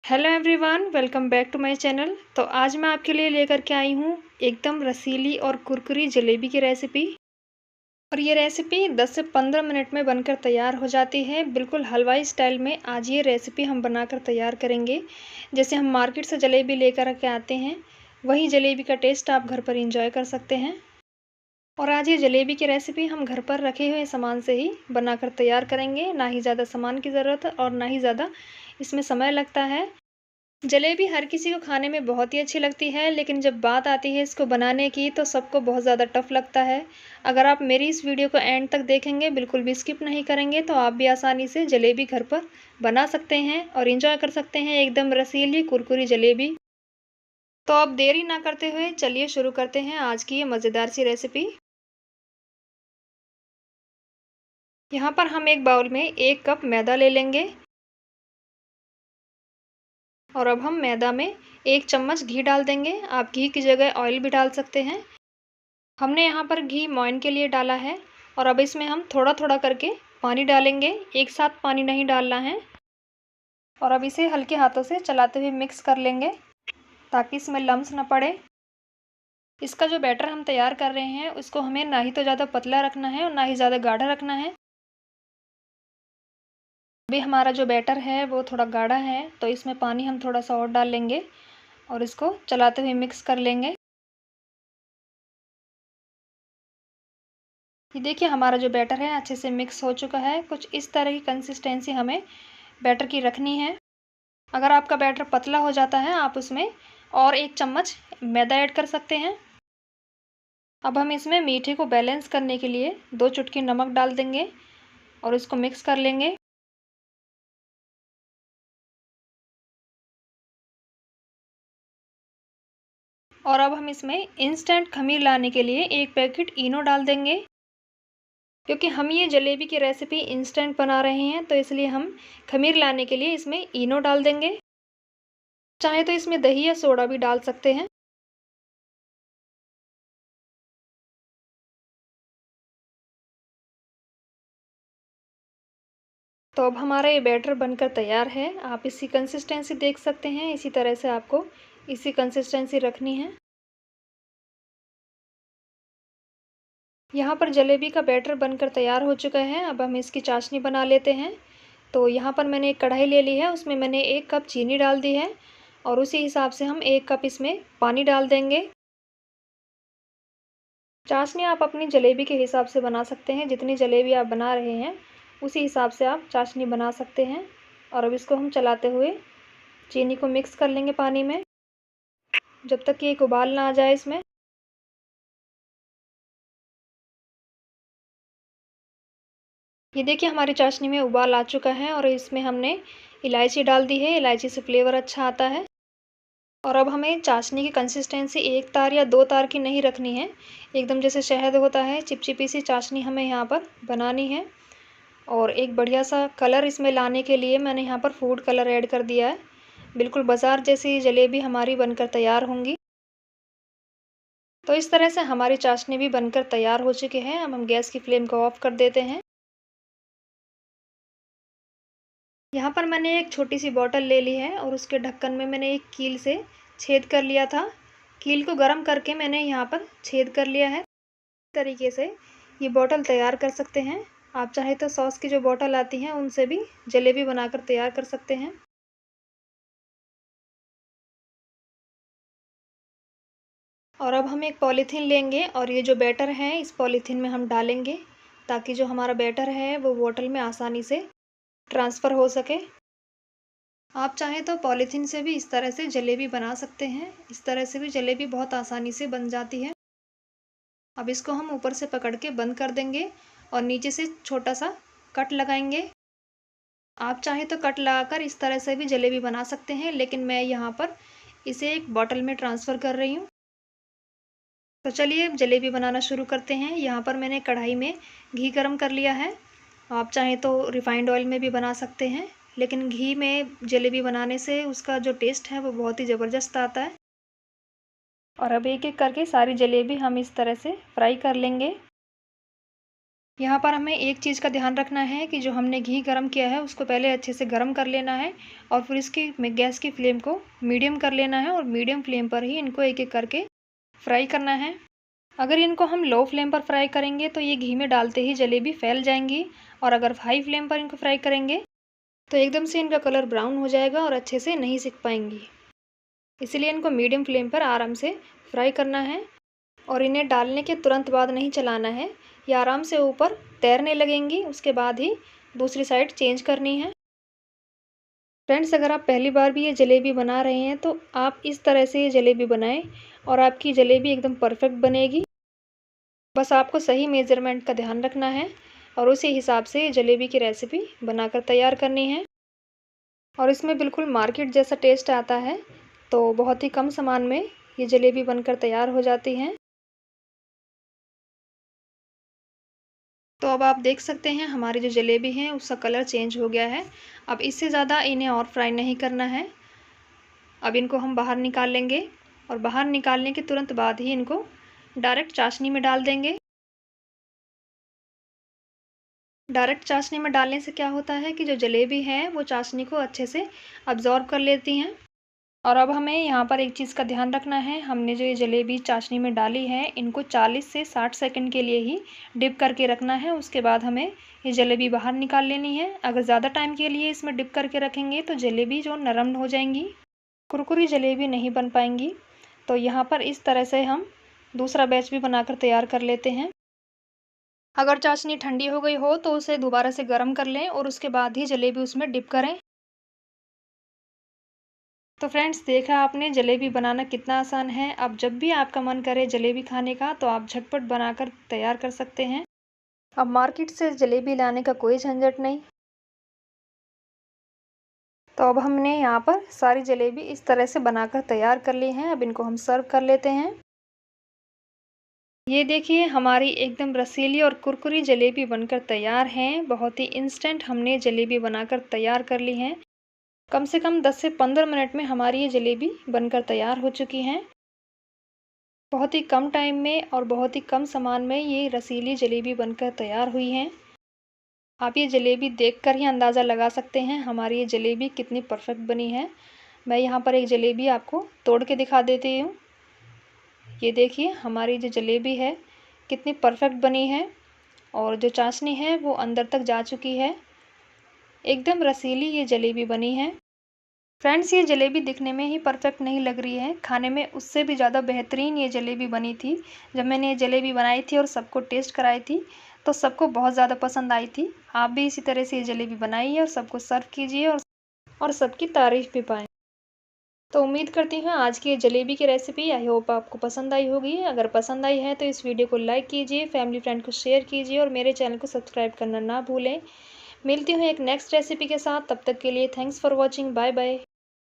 Hello everyone, welcome back to my channel. तो आज मैं आपके लिए लेकर के आई हूँ एकदम रसीली और कुरकुरी जलेबी की रेसिपी। और ये रेसिपी 10 से 15 मिनट में बनकर तैयार हो जाती है, बिल्कुल हलवाई स्टाइल में। आज ये रेसिपी हम बनाकर तैयार करेंगे। जैसे हम मार्केट से जलेबी लेकर के आते हैं, वही जलेबी का टेस्ट आप घर पर इंजॉय कर सकते हैं। और आज ये जलेबी की रेसिपी हम घर पर रखे हुए सामान से ही बनाकर तैयार करेंगे। ना ही ज़्यादा सामान की ज़रूरत है और ना ही ज़्यादा इसमें समय लगता है। जलेबी हर किसी को खाने में बहुत ही अच्छी लगती है, लेकिन जब बात आती है इसको बनाने की तो सबको बहुत ज़्यादा टफ लगता है। अगर आप मेरी इस वीडियो को एंड तक देखेंगे, बिल्कुल भी स्किप नहीं करेंगे, तो आप भी आसानी से जलेबी घर पर बना सकते हैं और इंजॉय कर सकते हैं एकदम रसीली कुरकुरी जलेबी। तो अब देरी ना करते हुए चलिए शुरू करते हैं आज की ये मज़ेदार सी रेसिपी। यहाँ पर हम एक बाउल में 1 कप मैदा ले लेंगे और अब हम मैदा में 1 चम्मच घी डाल देंगे। आप घी की जगह ऑयल भी डाल सकते हैं। हमने यहाँ पर घी मोइन के लिए डाला है और अब इसमें हम थोड़ा थोड़ा करके पानी डालेंगे, एक साथ पानी नहीं डालना है। और अब इसे हल्के हाथों से चलाते हुए मिक्स कर लेंगे ताकि इसमें लम्स ना पड़े। इसका जो बैटर हम तैयार कर रहे हैं उसको हमें ना ही तो ज़्यादा पतला रखना है और ना ही ज़्यादा गाढ़ा रखना है। अभी हमारा जो बैटर है वो थोड़ा गाढ़ा है, तो इसमें पानी हम थोड़ा सा और डाल लेंगे और इसको चलाते हुए मिक्स कर लेंगे। ये देखिए हमारा जो बैटर है अच्छे से मिक्स हो चुका है। कुछ इस तरह की कंसिस्टेंसी हमें बैटर की रखनी है। अगर आपका बैटर पतला हो जाता है आप उसमें और 1 चम्मच मैदा ऐड कर सकते हैं। अब हम इसमें मीठे को बैलेंस करने के लिए 2 चुटकी नमक डाल देंगे और इसको मिक्स कर लेंगे। और अब हम इसमें इंस्टेंट खमीर लाने के लिए 1 पैकेट इनो डाल देंगे। क्योंकि हम ये जलेबी की रेसिपी इंस्टेंट बना रहे हैं, तो इसलिए हम खमीर लाने के लिए इसमें इनो डाल देंगे। चाहे तो इसमें दही या सोडा भी डाल सकते हैं। तो अब हमारा ये बैटर बनकर तैयार है। आप इसकी कंसिस्टेंसी देख सकते हैं, इसी तरह से आपको इसी कंसिस्टेंसी रखनी है। यहाँ पर जलेबी का बैटर बनकर तैयार हो चुका है। अब हम इसकी चाशनी बना लेते हैं। तो यहाँ पर मैंने एक कढ़ाई ले ली है, उसमें मैंने 1 कप चीनी डाल दी है और उसी हिसाब से हम 1 कप इसमें पानी डाल देंगे। चाशनी आप अपनी जलेबी के हिसाब से बना सकते हैं, जितनी जलेबी आप बना रहे हैं उसी हिसाब से आप चाशनी बना सकते हैं। और अब इसको हम चलाते हुए चीनी को मिक्स कर लेंगे पानी में, जब तक कि एक उबाल ना आ जाए इसमें। ये देखिए हमारी चाशनी में उबाल आ चुका है और इसमें हमने इलायची डाल दी है। इलायची से फ्लेवर अच्छा आता है। और अब हमें चाशनी की कंसिस्टेंसी 1 तार या 2 तार की नहीं रखनी है, एकदम जैसे शहद होता है चिपचिपी सी चाशनी हमें यहाँ पर बनानी है। और एक बढ़िया सा कलर इसमें लाने के लिए मैंने यहाँ पर फूड कलर ऐड कर दिया है। बिल्कुल बाज़ार जैसी जलेबी हमारी बनकर तैयार होंगी। तो इस तरह से हमारी चाशनी भी बनकर तैयार हो चुकी है। अब हम गैस की फ्लेम को ऑफ कर देते हैं। यहाँ पर मैंने एक छोटी सी बॉटल ले ली है और उसके ढक्कन में मैंने एक कील से छेद कर लिया था। कील को गर्म करके मैंने यहाँ पर छेद कर लिया है। इस तरीके से ये बॉटल तैयार कर सकते हैं। आप चाहे तो सॉस की जो बॉटल आती हैं उनसे भी जलेबी बनाकर तैयार कर सकते हैं। और अब हम एक पॉलीथीन लेंगे और ये जो बैटर है इस पॉलीथीन में हम डालेंगे, ताकि जो हमारा बैटर है वो बॉटल में आसानी से ट्रांसफ़र हो सके। आप चाहें तो पॉलीथीन से भी इस तरह से जलेबी बना सकते हैं। इस तरह से भी जलेबी बहुत आसानी से बन जाती है। अब इसको हम ऊपर से पकड़ के बंद कर देंगे और नीचे से छोटा सा कट लगाएंगे। आप चाहें तो कट लगाकर इस तरह से भी जलेबी बना सकते हैं, लेकिन मैं यहाँ पर इसे एक बॉटल में ट्रांसफ़र कर रही हूँ। तो चलिए अब जलेबी बनाना शुरू करते हैं। यहाँ पर मैंने कढ़ाई में घी गरम कर लिया है। आप चाहें तो रिफाइंड ऑयल में भी बना सकते हैं, लेकिन घी में जलेबी बनाने से उसका जो टेस्ट है वो बहुत ही ज़बरदस्त आता है। और अब एक एक करके सारी जलेबी हम इस तरह से फ्राई कर लेंगे। यहाँ पर हमें एक चीज़ का ध्यान रखना है कि जो हमने घी गरम किया है उसको पहले अच्छे से गरम कर लेना है और फिर इसकी गैस की फ्लेम को मीडियम कर लेना है और मीडियम फ्लेम पर ही इनको एक एक करके फ्राई करना है। अगर इनको हम लो फ्लेम पर फ्राई करेंगे तो ये घी में डालते ही जलेबी फैल जाएंगी, और अगर हाई फ्लेम पर इनको फ्राई करेंगे तो एकदम से इनका कलर ब्राउन हो जाएगा और अच्छे से नहीं सिक पाएंगी। इसलिए इनको मीडियम फ्लेम पर आराम से फ्राई करना है और इन्हें डालने के तुरंत बाद नहीं चलाना है, ये आराम से ऊपर तैरने लगेंगी, उसके बाद ही दूसरी साइड चेंज करनी है। फ्रेंड्स, अगर आप पहली बार भी ये जलेबी बना रहे हैं तो आप इस तरह से ये जलेबी बनाएं और आपकी जलेबी एकदम परफेक्ट बनेगी। बस आपको सही मेज़रमेंट का ध्यान रखना है और उसी हिसाब से जलेबी की रेसिपी बनाकर तैयार करनी है। और इसमें बिल्कुल मार्केट जैसा टेस्ट आता है, तो बहुत ही कम सामान में ये जलेबी बनकर तैयार हो जाती हैं। तो अब आप देख सकते हैं हमारी जो जलेबी है उसका कलर चेंज हो गया है। अब इससे ज़्यादा इन्हें और फ्राई नहीं करना है। अब इनको हम बाहर निकाल लेंगे और बाहर निकालने के तुरंत बाद ही इनको डायरेक्ट चाशनी में डाल देंगे। डायरेक्ट चाशनी में डालने से क्या होता है कि जो जलेबी है वो चाशनी को अच्छे से अब्ज़ॉर्ब कर लेती हैं। और अब हमें यहाँ पर एक चीज़ का ध्यान रखना है, हमने जो ये जलेबी चाशनी में डाली है इनको 40 से 60 सेकंड के लिए ही डिप करके रखना है। उसके बाद हमें ये जलेबी बाहर निकाल लेनी है। अगर ज़्यादा टाइम के लिए इसमें डिप करके रखेंगे तो जलेबी जो नरम हो जाएंगी, कुरकुरी जलेबी नहीं बन पाएंगी। तो यहाँ पर इस तरह से हम दूसरा बैच भी बनाकर तैयार कर लेते हैं। अगर चाशनी ठंडी हो गई हो तो उसे दोबारा से गर्म कर लें और उसके बाद ही जलेबी उसमें डिप करें। तो फ्रेंड्स, देखा आपने जलेबी बनाना कितना आसान है। अब जब भी आपका मन करे जलेबी खाने का तो आप झटपट बनाकर तैयार कर सकते हैं। अब मार्केट से जलेबी लाने का कोई झंझट नहीं। तो अब हमने यहाँ पर सारी जलेबी इस तरह से बनाकर तैयार कर ली हैं। अब इनको हम सर्व कर लेते हैं। ये देखिए हमारी एकदम रसीली और कुरकुरी जलेबी बनकर तैयार हैं। बहुत ही इंस्टेंट हमने जलेबी बनाकर तैयार कर ली हैं। कम से कम 10 से 15 मिनट में हमारी ये जलेबी बनकर तैयार हो चुकी हैं। बहुत ही कम टाइम में और बहुत ही कम सामान में ये रसीली जलेबी बनकर तैयार हुई हैं। आप ये जलेबी देखकर ही अंदाज़ा लगा सकते हैं हमारी ये जलेबी कितनी परफेक्ट बनी है। मैं यहाँ पर एक जलेबी आपको तोड़ के दिखा देती हूँ। ये देखिए हमारी जो जलेबी है कितनी परफेक्ट बनी है और जो चाशनी है वो अंदर तक जा चुकी है। एकदम रसीली ये जलेबी बनी है। फ्रेंड्स, ये जलेबी दिखने में ही परफेक्ट नहीं लग रही है, खाने में उससे भी ज़्यादा बेहतरीन ये जलेबी बनी थी। जब मैंने ये जलेबी बनाई थी और सबको टेस्ट कराई थी तो सबको बहुत ज़्यादा पसंद आई थी। आप भी इसी तरह से ये जलेबी बनाइए और सबको सर्व कीजिए और सबकी तारीफ़ भी पाएँ। तो उम्मीद करती हूँ आज की ये जलेबी की रेसिपी आई होप आपको पसंद आई होगी। अगर पसंद आई है तो इस वीडियो को लाइक कीजिए, फैमिली फ्रेंड को शेयर कीजिए और मेरे चैनल को सब्सक्राइब करना ना भूलें। मिलती हूँ एक नेक्स्ट रेसिपी के साथ, तब तक के लिए thanks for watching. Bye bye.